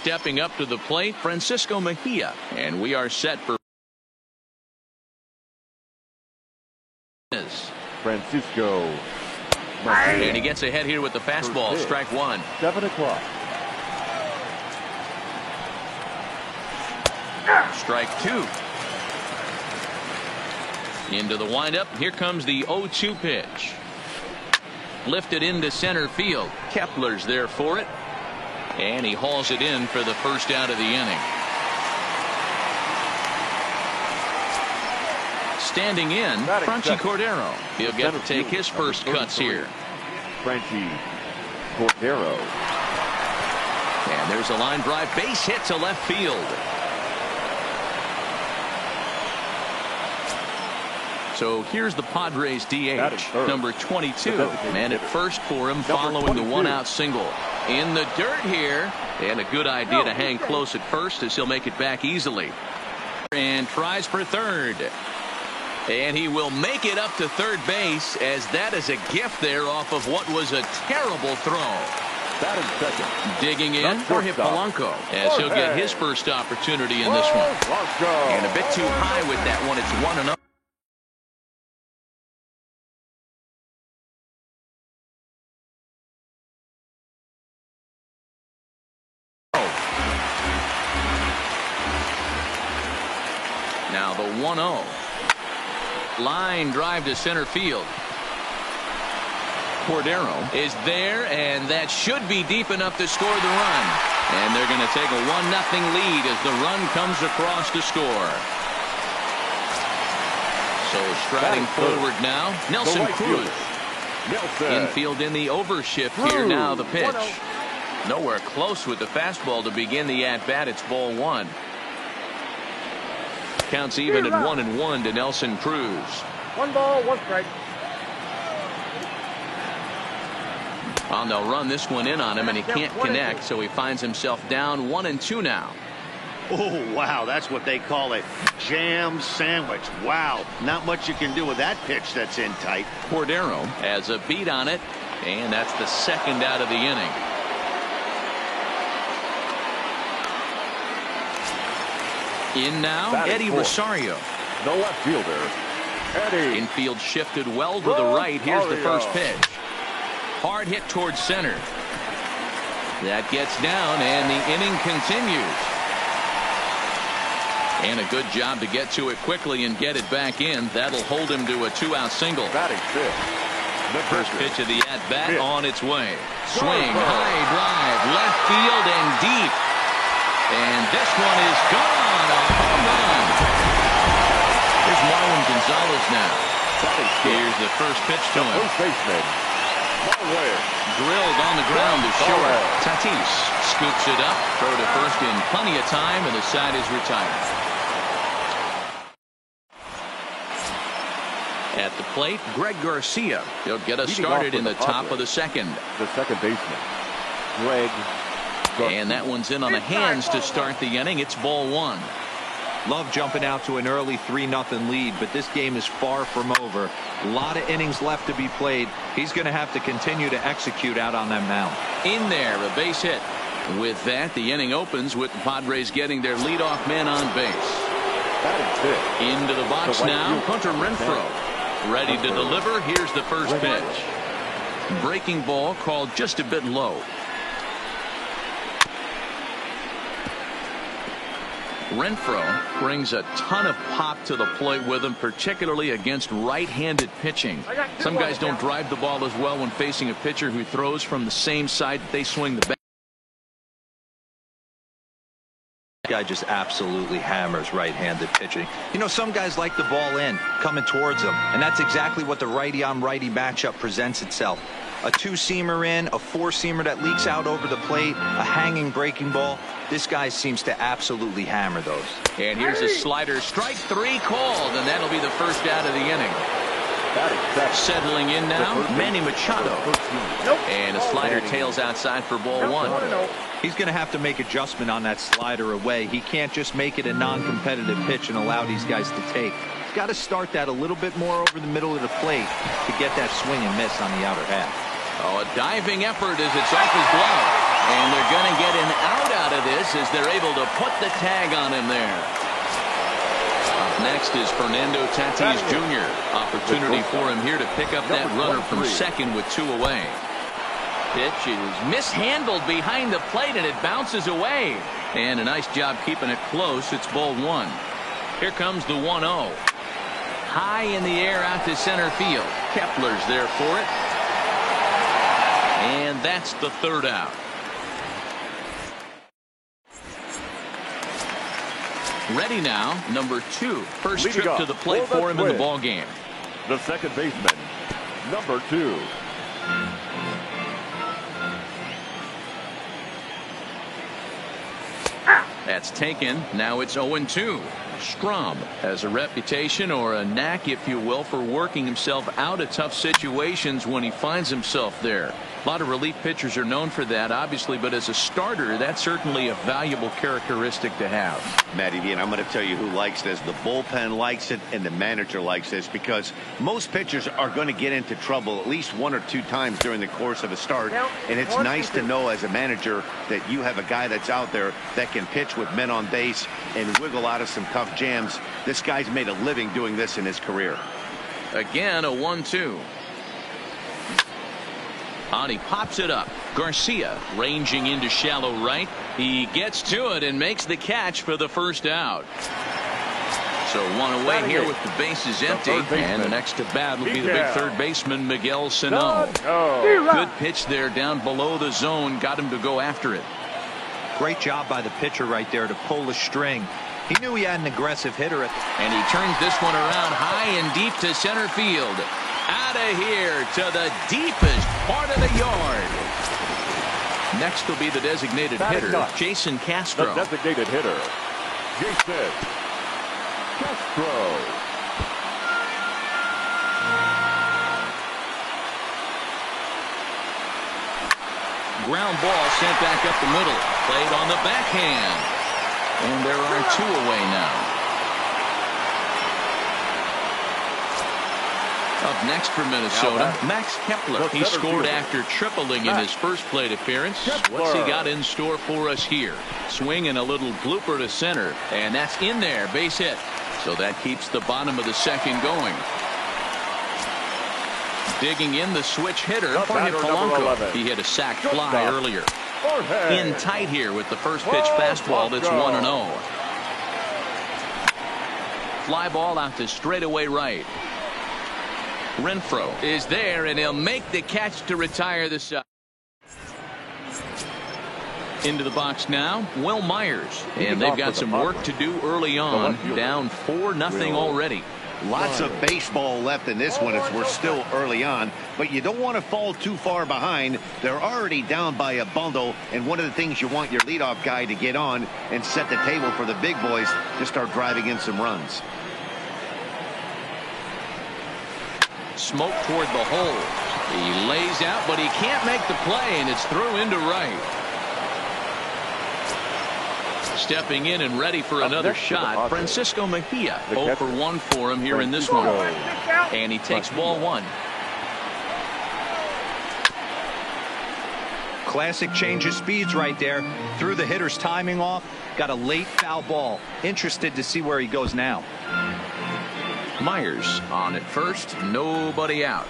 stepping up to the plate, Francisco Mejia. And we are set for Francisco Mejia. And he gets ahead here with the fastball. Strike one. 7 o'clock. Strike two. Into the windup. Here comes the 0-2 pitch. Lifted into center field. Kepler's there for it. And he hauls it in for the first out of the inning. Standing in, Franchy Cordero. He'll get to take his first cuts here. Franchy Cordero. And there's a line drive. Base hit to left field. So here's the Padres DH, number 22. Man at first for him following the one-out single. In the dirt here, and a good idea to hang close at first as he'll make it back easily. And tries for third. And he will make it up to third base, as that is a gift there off of what was a terrible throw. Digging in, Jorge Polanco, as he'll get his first opportunity in this one. And a bit too high with that one. It's 1-0. Now the 1-0. Line drive to center field. Cordero is there, and that should be deep enough to score the run. And they're going to take a 1-0 lead as the run comes across to score. So striding forward now, Nelson Cruz. Infield in the overshift here now, the pitch. Nowhere close with the fastball to begin the at-bat. It's ball one. Counts even at 1-1 to Nelson Cruz. 1 ball, 1 strike. Well, they'll run this one in on him, and he can't connect, so he finds himself down 1-2 now. Oh, wow, that's what they call a jam sandwich. Wow, not much you can do with that pitch that's in tight. Cordero has a beat on it, and that's the second out of the inning. In now, Eddie Rosario. The left fielder, Eddie. Infield shifted well to the right. Here's the first pitch. Hard hit towards center. That gets down, and the inning continues. And a good job to get to it quickly and get it back in. That'll hold him to a 2-out single. Batting fifth. The first pitch of the at-bat on its way. Swing, high drive, left field and deep. And this one is gone. A home run. Here's Marwin Gonzalez now. Here's the first pitch to him. First baseman, Marwin. Drilled on the ground to short. Tatis scoops it up. Throw to first in plenty of time, and the side is retired. At the plate, Greg Garcia. He'll get us started in the top of the second. The second baseman, Greg Garcia. And that one's in on the hands to start the inning. It's ball one. Love jumping out to an early 3-0 lead, but this game is far from over. A lot of innings left to be played. He's going to have to continue to execute out on that mound. In there, a base hit. With that, the inning opens with the Padres getting their leadoff man on base. Into the box now, Hunter Renfroe. Ready to deliver. Here's the first pitch. Breaking ball called just a bit low. Renfroe brings a ton of pop to the plate with him, particularly against right-handed pitching. Some guys don't drive the ball as well when facing a pitcher who throws from the same side that they swing the bat. Guy just absolutely hammers right-handed pitching. You know, some guys like the ball in, coming towards them, and that's exactly what the righty-on-righty matchup presents itself. A two-seamer in, a four-seamer that leaks out over the plate, a hanging breaking ball. This guy seems to absolutely hammer those. And here's a slider. Strike three called, and that'll be the first out of the inning. Settling in now, Manny Machado. And a slider tails outside for ball one. He's going to have to make adjustment on that slider away. He can't just make it a non-competitive pitch and allow these guys to take. He's got to start that a little bit more over the middle of the plate to get that swing and miss on the outer half. Oh, a diving effort as it's off his glove. And they're going to get an out of this misses as they're able to put the tag on him there. Up next is Fernando Tatis Jr. Opportunity for him here to pick up that runner from second with 2 away. Pitch is mishandled behind the plate and it bounces away. And a nice job keeping it close. It's ball 1. Here comes the 1-0. High in the air out to center field. Kepler's there for it. And that's the 3rd out. Ready now, number 2. First Leading trip to the plate for him in the ball game. The second baseman, number 2. That's taken. Now it's 0-2. Strom has a reputation, or a knack if you will, for working himself out of tough situations when he finds himself there. A lot of relief pitchers are known for that, obviously, but as a starter, that's certainly a valuable characteristic to have. Matty V, and I'm going to tell you who likes this. The bullpen likes it, and the manager likes this, because most pitchers are going to get into trouble at least 1 or 2 times during the course of a start, and it's nice to know as a manager that you have a guy that's out there that can pitch with men on base and wiggle out of some tough jams. This guy's made a living doing this in his career. Again, a 1-2. He pops it up. Garcia ranging into shallow right. He gets to it and makes the catch for the first out. So 1 away here with the bases empty. And the next to bat will be the big third baseman, Miguel Sano. Good pitch there down below the zone. Got him to go after it. Great job by the pitcher right there to pull the string. He knew he had an aggressive hitter. And he turns this one around high and deep to center field. Out of here to the deepest part of the yard. Next will be the designated hitter, Jason Castro. The designated hitter, Jason Castro. Ground ball sent back up the middle. Played on the backhand. And there are 2 away now. Up next for Minnesota, Max Kepler. He scored after tripling in his first plate appearance. What's he got in store for us here? Swinging a little blooper to center, and that's in there, base hit. So that keeps the bottom of the second going. Digging in the switch hitter, Jorge Polanco. He hit a sac fly earlier. In tight here with the first pitch fastball that's 1-0. Fly ball out to straightaway right. Renfroe is there, and he'll make the catch to retire the side. Into the box now, Will Myers. And they've got some work to do early on. Down 4-0 already. Lots of baseball left in this one as we're still early on, but you don't want to fall too far behind. They're already down by a bundle, and one of the things you want your leadoff guy to get on and set the table for the big boys to start driving in some runs. Smoke toward the hole. He lays out, but he can't make the play, and it's through into right. Stepping in and ready for another shot, Francisco Mejia. 0 for 1 for him here in this one. And he takes ball 1. Classic change of speeds right there. Threw the hitter's timing off. Got a late foul ball. Interested to see where he goes now. Myers on at first, nobody out.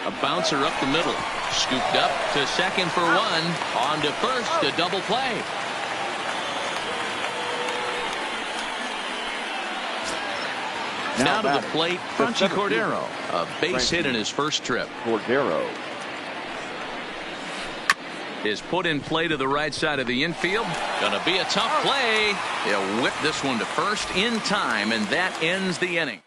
A bouncer up the middle, scooped up to second for 1, on to first, a double play. Now to the plate, Franchy Cordero, a base hit in his first trip. Cordero is put in play to the right side of the infield. Gonna be a tough play. He'll whip this one to first in time, and that ends the inning.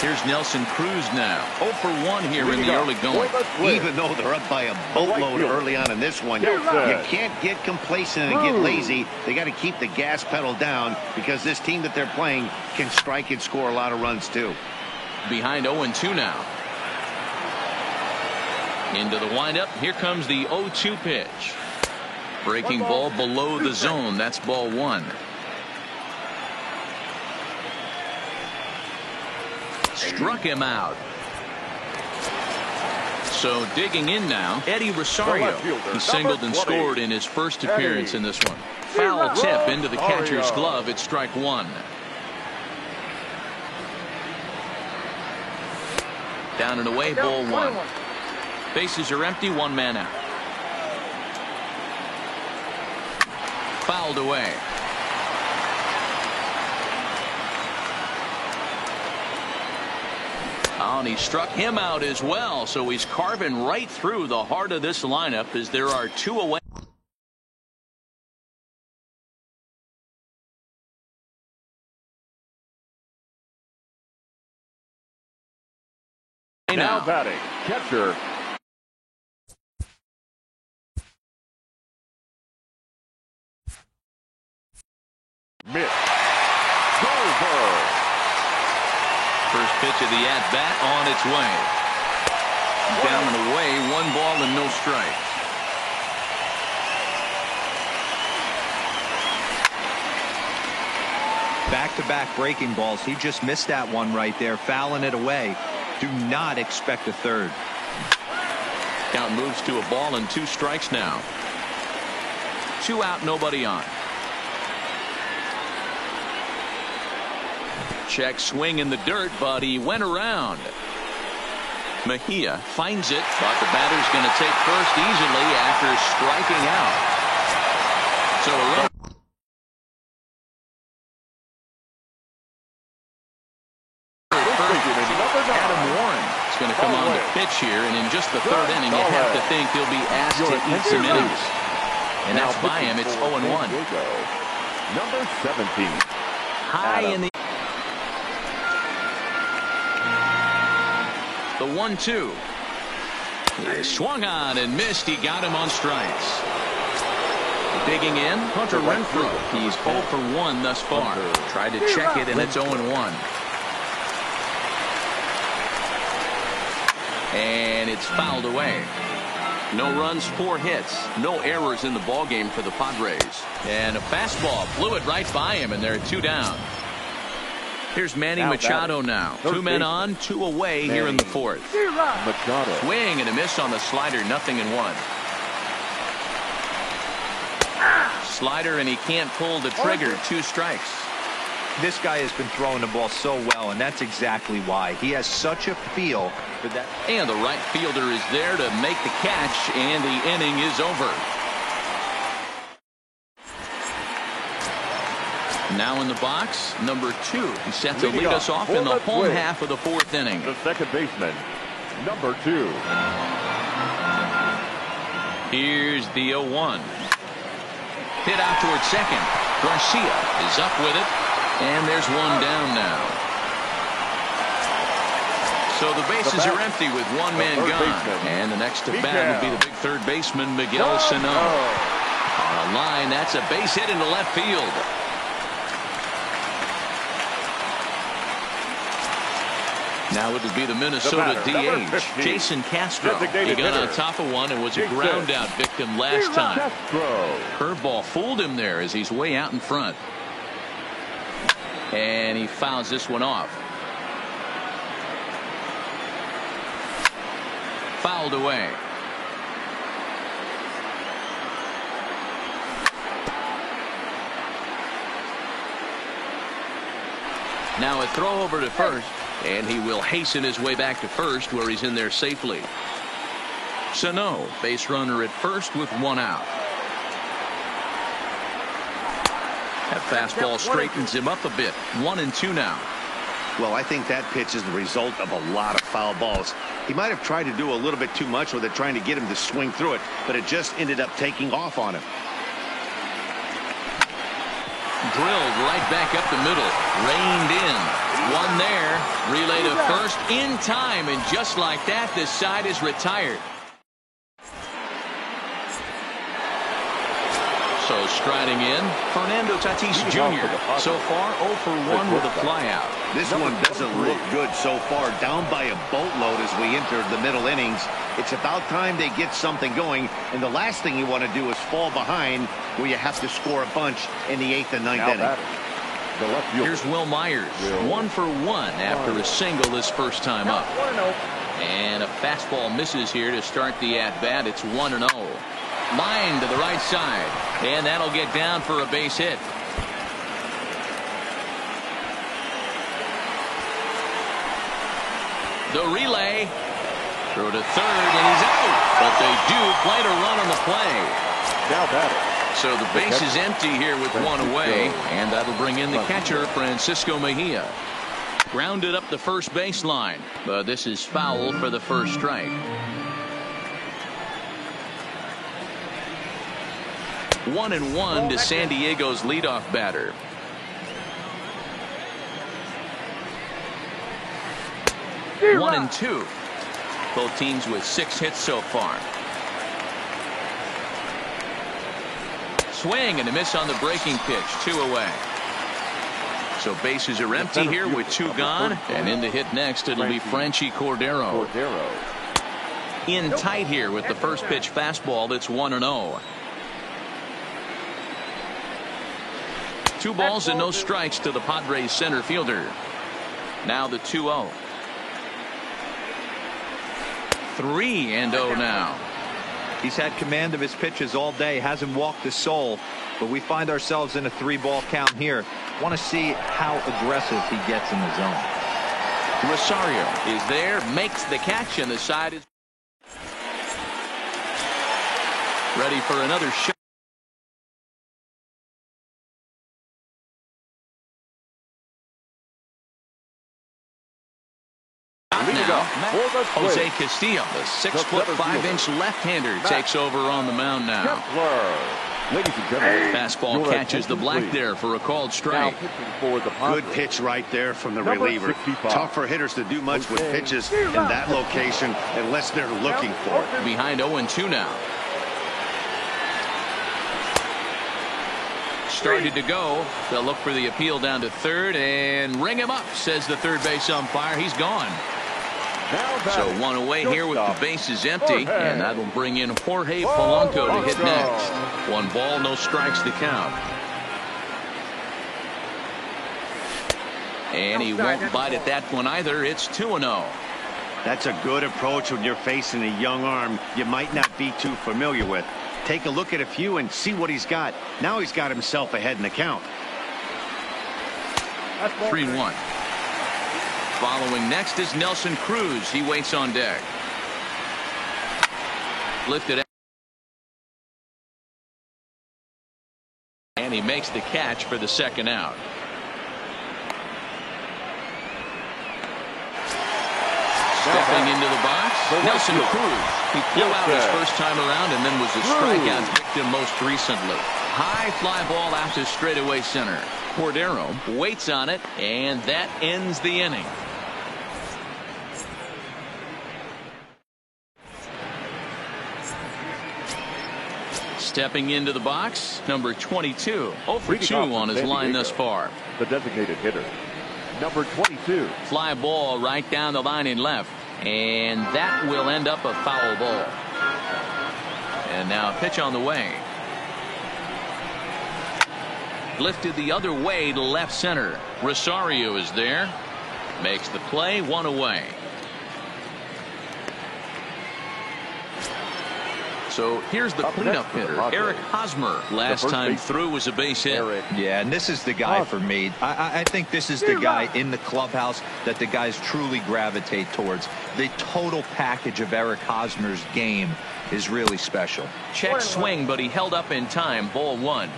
Here's Nelson Cruz now. 0 for 1 here in the early going. Even though they're up by a boatload early on in this one, you can't get complacent and get lazy. They got to keep the gas pedal down, because this team that they're playing can strike and score a lot of runs too. Behind 0-2 now. Into the windup. Here comes the 0-2 pitch. Breaking ball below the zone. That's ball 1. Struck him out. So digging in now, Eddie Rosario. He singled and scored in his first appearance in this one. Foul tip into the catcher's glove. It's strike one. Down and away, ball one. Bases are empty, one man out. Fouled away. Oh, and he struck him out as well, so he's carving right through the heart of this lineup as there are two away. Now batting, catcher. Mitch Garver. First pitch of the at-bat on its way. Down and away, 1 ball and no strikes. Back-to-back breaking balls. He just missed that one right there, fouling it away. Do not expect a third. Count moves to a ball and 2 strikes now. 2 out, nobody on. Check swing in the dirt, but he went around. Mejia finds it, but the batter's going to take first easily after striking out. So a run. Adam Warren is going to come on the pitch here, and in just the 3rd inning, you have to think he'll be asked to eat some innings. And that's by him. It's 0-1. Number 17. High in the. The 1-2. He swung on and missed. He got him on strikes. Digging in, Hunter Renfroe. He's 0 for 1 thus far. Tried to check it, and it's 0-1. And it's fouled away. No runs, 4 hits, no errors in the ballgame for the Padres. And a fastball flew it right by him, and they're 2 down. Here's Manny Machado now. 2 men on, 2 away here in the 4th. Machado. Swing and a miss on the slider, 0-1. Slider, and he can't pull the trigger. 2 strikes. This guy has been throwing the ball so well, and that's exactly why. He has such a feel for that. And the right fielder is there to make the catch, and the inning is over. Now in the box, number 2. He's set to lead us off in the home half of the 4th inning. The second baseman, number 2. Here's the 0-1. Hit out towards second. Garcia is up with it. And there's 1 down now. So the bases are empty with 1 man gone. And the next to bat would be the big 3rd baseman, Miguel Sano. On a line, that's a base hit into left field. Now it would be the Minnesota DH, Jason Castro. He got on top of one and was a ground out victim last time. Curveball fooled him there as he's way out in front. And he fouls this one off. Fouled away. Now a throw over to first, and he will hasten his way back to first where he's in there safely. Sano, base runner at first with 1 out. That fastball straightens him up a bit. 1-2 now. Well, I think that pitch is the result of a lot of foul balls. He might have tried to do a little bit too much with it, trying to get him to swing through it, but it just ended up taking off on him. Drilled right back up the middle. Reined in. 1 there. Relay to first in time, and just like that, this side is retired. So striding in, Fernando Tatis Jr. So far 0 for 1 with a flyout. This one doesn't look good so far. Down by a boatload as we enter the middle innings. It's about time they get something going, and the last thing you want to do is fall behind where you have to score a bunch in the 8th and 9th inning. Here's Will Myers, 1 for 1 after a single his first time up. And a fastball misses here to start the at-bat. It's 1-0. Line to the right side. And that'll get down for a base hit. The relay. Throw to third, and he's out. But they do play to run on the play. Now batting. So the base is empty here with one away, and that'll bring in the catcher, Francisco Mejia. Grounded up the first baseline, but this is foul for the first strike. 1-1 to San Diego's leadoff batter. One and two. Both teams with 6 hits so far. Swing and a miss on the breaking pitch. 2 away. So bases are empty here with 2 gone. And in the hit next, it'll be Franchy Cordero. In tight here with the first pitch fastball. That's 1-0. 2 balls and no strikes to the Padres center fielder. Now the 2-0. 3-0 now. He's had command of his pitches all day, hasn't walked a soul, but we find ourselves in a 3-ball count here. Want to see how aggressive he gets in the zone. Rosario is there, makes the catch, and the side is ready for another shot. Now, Jose Castillo, the 6'5" left-hander, takes over on the mound now. Ladies and gentlemen, fastball catches the black there for a called strike. Good pitch right there from the reliever. Tough for hitters to do much with pitches in that location unless they're looking for it. Behind 0-2 now. Started to go. They'll look for the appeal down to third and ring him up, says the third base umpire. He's gone. So 1 away here with the bases empty, and that'll bring in Jorge Polanco to hit next. 1 ball, no strikes to count. And he won't bite at that one either. It's 2-0. That's a good approach when you're facing a young arm you might not be too familiar with. Take a look at a few and see what he's got. Now he's got himself ahead in the count. 3-1. Following next is Nelson Cruz. He waits on deck. Lifted out. And he makes the catch for the second out. Stepping into the box, Nelson Cruz. He flew out his first time around and then was a strikeout victim most recently. High fly ball out to straightaway center. Cordero waits on it, and that ends the inning. Stepping into the box, number 22. 0 for 2 on his line thus far. The designated hitter, number 22. Fly ball right down the line in left, and that will end up a foul ball. And now a pitch on the way. Lifted the other way to left center. Rosario is there. Makes the play, 1 away. So here's the cleanup hitter, Eric Hosmer. Last time through was a base hit. Yeah, and this is the guy for me. I think this is the guy in the clubhouse that the guys truly gravitate towards. The total package of Eric Hosmer's game is really special. Check swing, but he held up in time. Ball 1.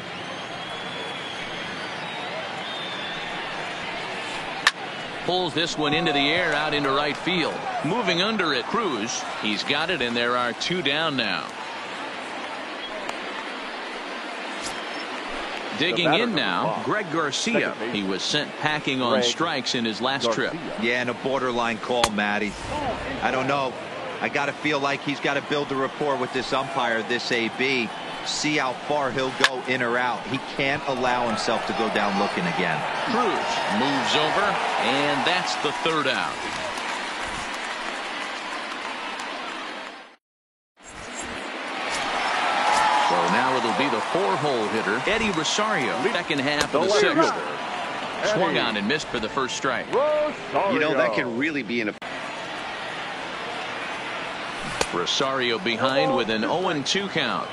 Pulls this one into the air out into right field. Moving under it, Cruz. He's got it, and there are 2 down now. Digging in now, Greg Garcia. He was sent packing on strikes in his last trip. Yeah, and a borderline call, Matty. I don't know. I got to feel like he's got to build a rapport with this umpire, this AB. See how far he'll go in or out. He can't allow himself to go down looking again. Cruz moves over, and that's the 3rd out. So now it'll be the 4-hole hitter, Eddie Rosario. Second half of the 6th. Swung on and missed for the first strike. You know, that can really be an Rosario behind with an 0-2 count.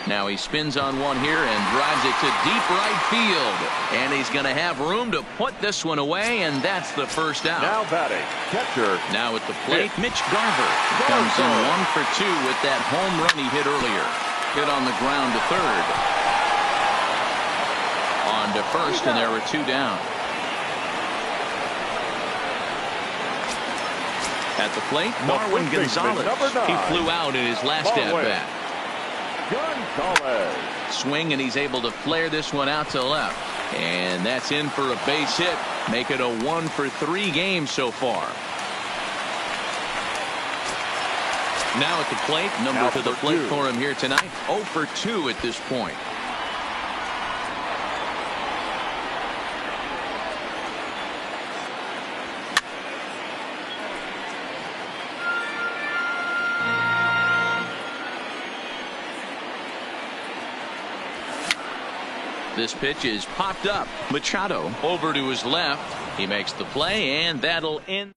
Now he spins on one here and drives it to deep right field. And he's going to have room to put this one away, and that's the first out. Now batting, catcher. Now at the plate, Mitch Garver comes in 1 for 2 with that home run he hit earlier. Hit on the ground to third. On to first, and there were 2 down. At the plate, Marwin Gonzalez. He flew out in his last at-bat. Gonzalez. Swing, and he's able to flare this one out to left. And that's in for a base hit. Make it a 1 for 3 game so far. Now at the plate, number to the plate for him here tonight, 0 for 2 at this point. This pitch is popped up. Machado over to his left. He makes the play, and that'll end.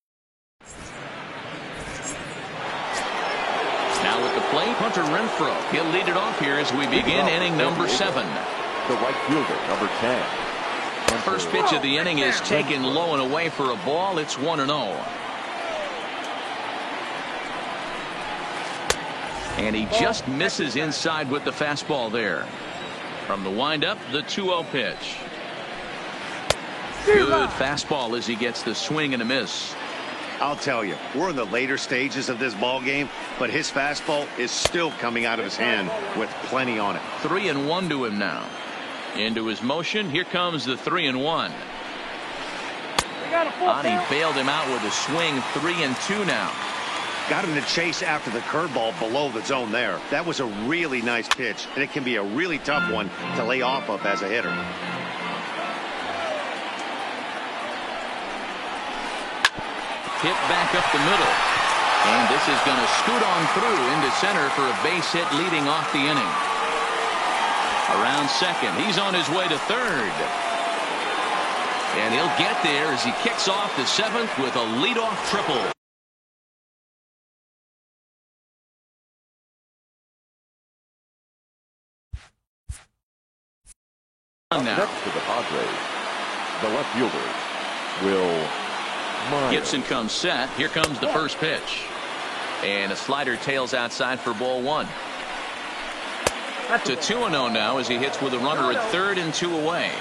Now at the plate, Hunter Renfroe. He'll lead it off here as we begin inning number 7. The right fielder, number 10. First pitch of the inning is taken low and away for a ball. It's 1-0. And he just misses inside with the fastball there. From the windup, the 2-0 pitch. Good fastball as he gets the swing and a miss. I'll tell you, we're in the later stages of this ball game, but his fastball is still coming out of his hand with plenty on it. 3-1 to him now. Into his motion. Here comes the 3-1. Ani bailed him out with a swing. 3-2 now. Got him to chase after the curveball below the zone there. That was a really nice pitch, and it can be a really tough one to lay off of as a hitter. Hit back up the middle. And this is going to scoot on through into center for a base hit leading off the inning. Around second. He's on his way to third. And he'll get there as he kicks off the 7th with a leadoff triple. Now. Next to the Padres, the left fielder, Will Myers. Gibson comes set. Here comes the first pitch. And a slider tails outside for ball 1. To 2-0 now as he hits with a runner at third and 2 away.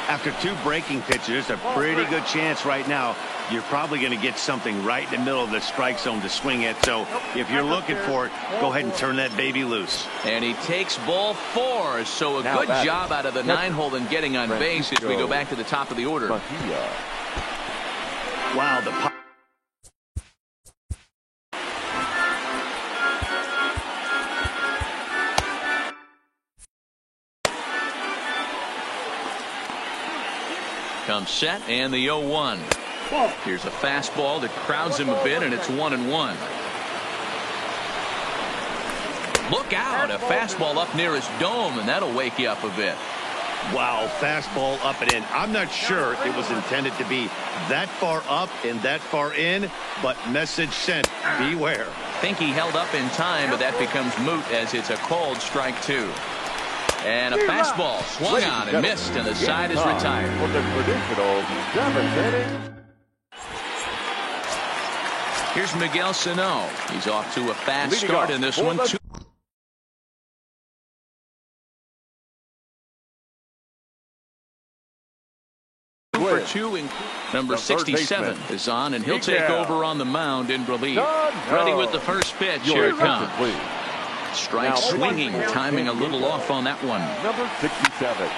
After 2 breaking pitches, there's a pretty good chance right now you're probably going to get something right in the middle of the strike zone to swing at. So if you're looking for it, go ahead and turn that baby loose. And he takes ball 4. So a good job out of the 9-hole in getting on base as we go back to the top of the order. Wow, the comes set, and the 0-1. Here's a fastball that crowds him a bit, and it's 1-1. Look out, a fastball up near his dome, and that'll wake you up a bit. Wow, fastball up and in. I'm not sure it was intended to be that far up and that far in, but message sent, beware. Think he held up in time, but that becomes moot as it's a called strike 2. And a fastball swung on and missed, and the side is retired. For the traditional 7th inning. Here's Miguel Sano. He's off to a fast start in this one. 2 for 2. Number 67 is on, and he'll take over on the mound in relief. Ready with the first pitch. Here it comes. Strike swinging, timing a little off on that one. Number 67.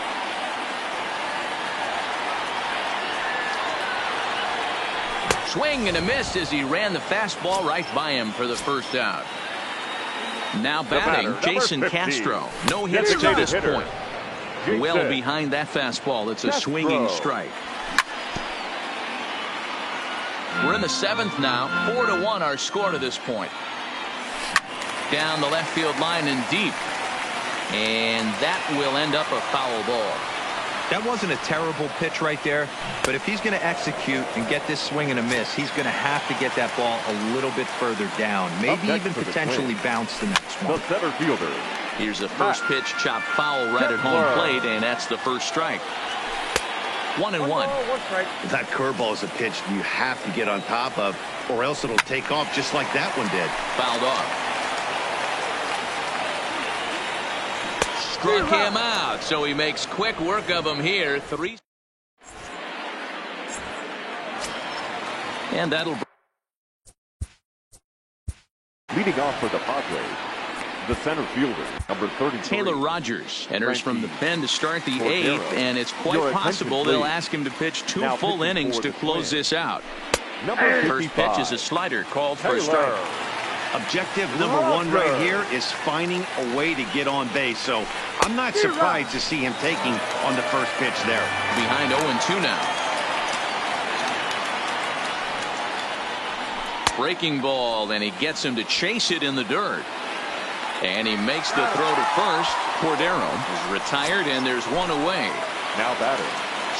Swing and a miss as he ran the fastball right by him for the first out. Now batting, Jason Castro. No hits to this point. Well behind that fastball. It's a swinging strike. We're in the 7th now. 4-1 our score to this point. Down the left field line and deep. And that will end up a foul ball. That wasn't a terrible pitch right there, but if he's going to execute and get this swing and a miss, he's going to have to get that ball a little bit further down, maybe even potentially bounce the next one. The center fielder. Here's the first pitch, chopped foul right at home plate, and that's the first strike. 1-1. That curveball is a pitch you have to get on top of, or else it'll take off just like that one did. Fouled off. Struck him out, so he makes quick work of him here. 3. And that'll. Leading off for the Padres, the center fielder, number 33. Taylor Rogers enters from the pen to start the 8th, and it's quite possible they'll ask him to pitch 2 full innings to close this out. First pitch is a slider called for a strike. Objective number 1 right here is finding a way to get on base, so I'm not surprised to see him taking on the first pitch there. Behind 0-2 now. Breaking ball, and he gets him to chase it in the dirt. And he makes the throw to first. Cordero is retired, and there's one away. Now batter.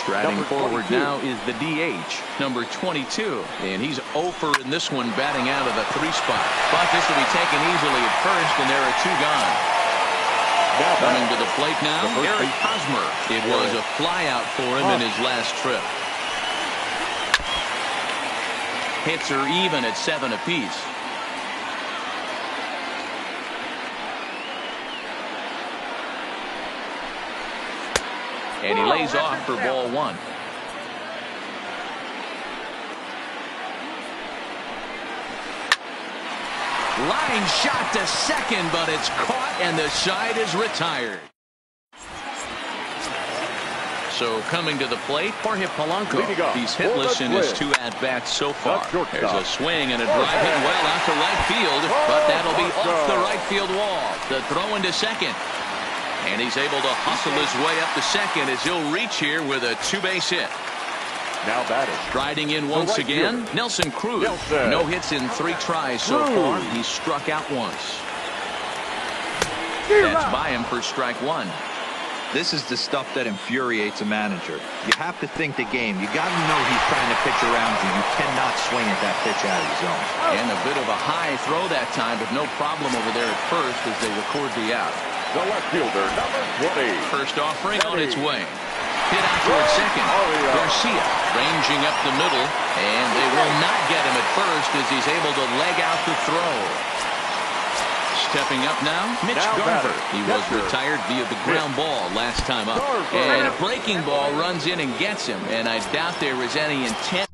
Striding forward now is the DH, number 22. And he's 0 for in this one, batting out of the 3 spot. But this will be taken easily at first, and there are 2 gone. Coming to the plate now, Eric Hosmer. It was a flyout for him in his last trip. Hits are even at 7 apiece. And he lays off for ball 1. Line shot to second, but it's caught, and the side is retired. So coming to the plate, Jorge Polanco. He's hitless in his 2 at-bats so far. There's a swing and a drive hit well out to right field, but that'll be off the right field wall. The throw into second. And he's able to hustle his way up to second as he'll reach here with a 2-base hit. Now batting. Striding in once again, Nelson Cruz. No hits in 3 tries so far. He's struck out once. That's by him for strike 1. This is the stuff that infuriates a manager. You have to think the game. You got to know he's trying to pitch around you. You cannot swing at that pitch out of the zone. And a bit of a high throw that time, but no problem over there at first as they record the out. The left fielder, number 20. First offering on its way. Hit out towards second. Garcia ranging up the middle, and they will not get him at first as he's able to leg out the throw. Stepping up now, Mitch Garver. He was retired via the ground ball last time up. And a breaking ball runs in and gets him, and I doubt there was any intent.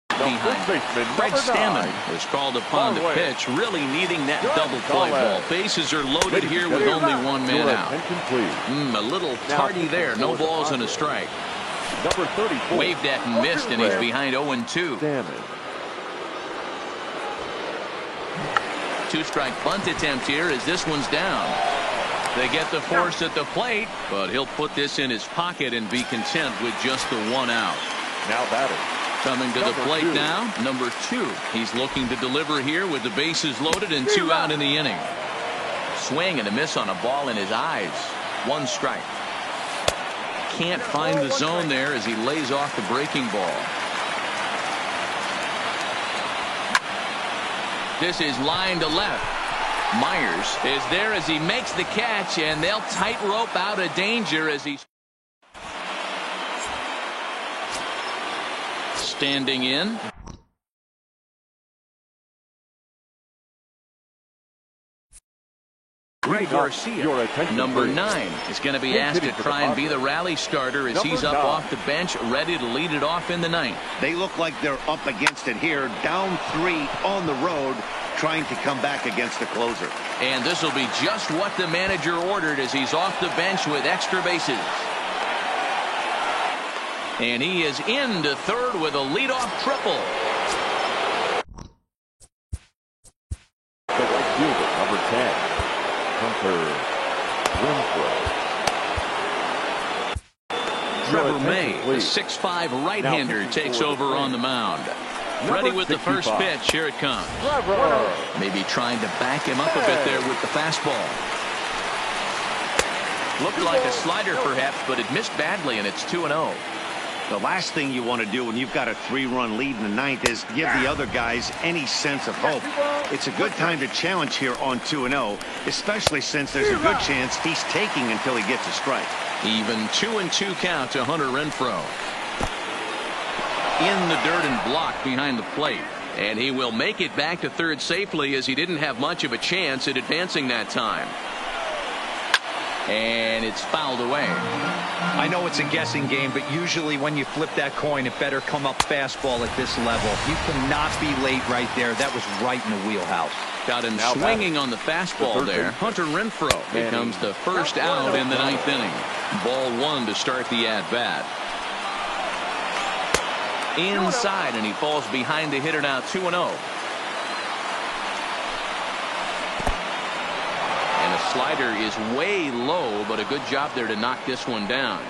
Behind. Fred Stammen was called upon to pitch, really needing that double play ball. Bases are loaded here with only 1 man out. A little tardy there. No balls and a strike. Number 34. Waved at and missed, and he's behind 0-2. 2-strike bunt attempt here as this one's down. They get the force at the plate, but he'll put this in his pocket and be content with just the 1 out. Now batting. Coming to the plate now, number 2. He's looking to deliver here with the bases loaded and 2 out in the inning. Swing and a miss on a ball in his eyes. 1 strike. Can't find the zone there as he lays off the breaking ball. This is line to left. Myers is there as he makes the catch, and they'll tightrope out of danger as he's standing in. Greg Garcia, number 9, is going to be asked to try and be the rally starter as he's up off the bench, ready to lead it off in the 9th. They look like they're up against it here, down 3 on the road, trying to come back against the closer. And this will be just what the manager ordered as he's off the bench with extra bases. And he is into third with a leadoff triple. The right fielder, number 10. Hunter Renfroe. Trevor May, the 6'5" right-hander, takes over on the mound. Ready with the first pitch. Here it comes. Maybe trying to back him up a bit there with the fastball. Looked like a slider perhaps, but it missed badly, and it's 2-0. The last thing you want to do when you've got a 3-run lead in the ninth is give the other guys any sense of hope. It's a good time to challenge here on 2-0, especially since there's a good chance he's taking until he gets a strike. Even 2-2 count to Hunter Renfroe. In the dirt and blocked behind the plate. And he will make it back to third safely, as he didn't have much of a chance at advancing that time. And it's fouled away. I know it's a guessing game, but usually when you flip that coin, it better come up fastball at this level. You cannot be late right there. That was right in the wheelhouse. Got him swinging on the fastball there. Hunter Renfroe becomes the first out in the ninth inning. Ball one to start the at-bat. Inside, and he falls behind the hitter now, 2-0. And a slider is way low, but a good job there to knock this one down.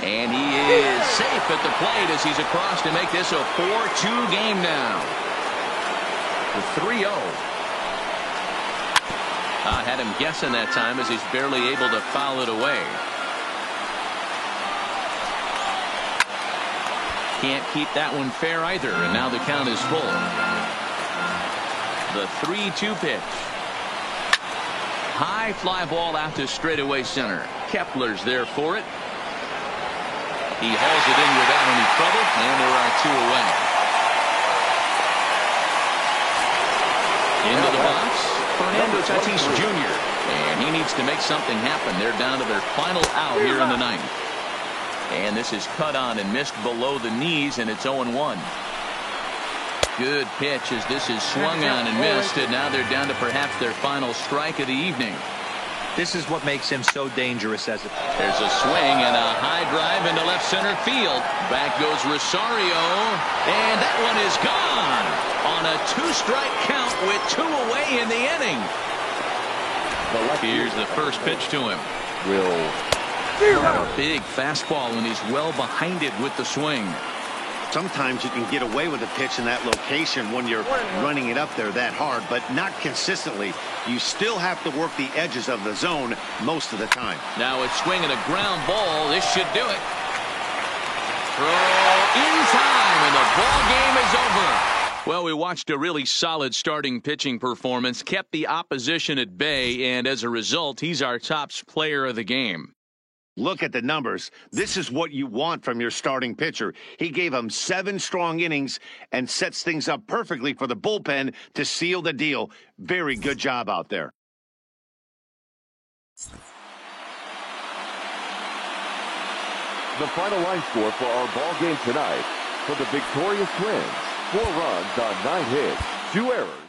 And he is safe at the plate as he's across to make this a 4-2 game now. The 3-0. I had him guessing that time as he's barely able to foul it away. Can't keep that one fair either, and now the count is full. The 3-2 pitch. High fly ball out to straightaway center. Kepler's there for it. He hauls it in without any trouble, and there are two away. Into the box, Fernando Tatis Jr. And he needs to make something happen. They're down to their final out here in the ninth. And this is cut on and missed below the knees, and it's 0-1. Good pitch as this is swung on and missed, and now they're down to perhaps their final strike of the evening. This is what makes him so dangerous as a... There's a swing and a high drive into left center field. Back goes Rosario, and that one is gone on a two-strike count with two away in the inning. Here's the first pitch to him. A big fastball, and he's well behind it with the swing. Sometimes you can get away with a pitch in that location when you're running it up there that hard, but not consistently. You still have to work the edges of the zone most of the time. Now it's swinging a ground ball. This should do it. Throw in time, and the ball game is over. Well, we watched a really solid starting pitching performance, kept the opposition at bay, and as a result, he's our top player of the game. Look at the numbers. This is what you want from your starting pitcher. He gave him 7 strong innings and sets things up perfectly for the bullpen to seal the deal. Very good job out there. The final line score for our ball game tonight: for the victorious Twins, 4 runs on 9 hits, 2 errors.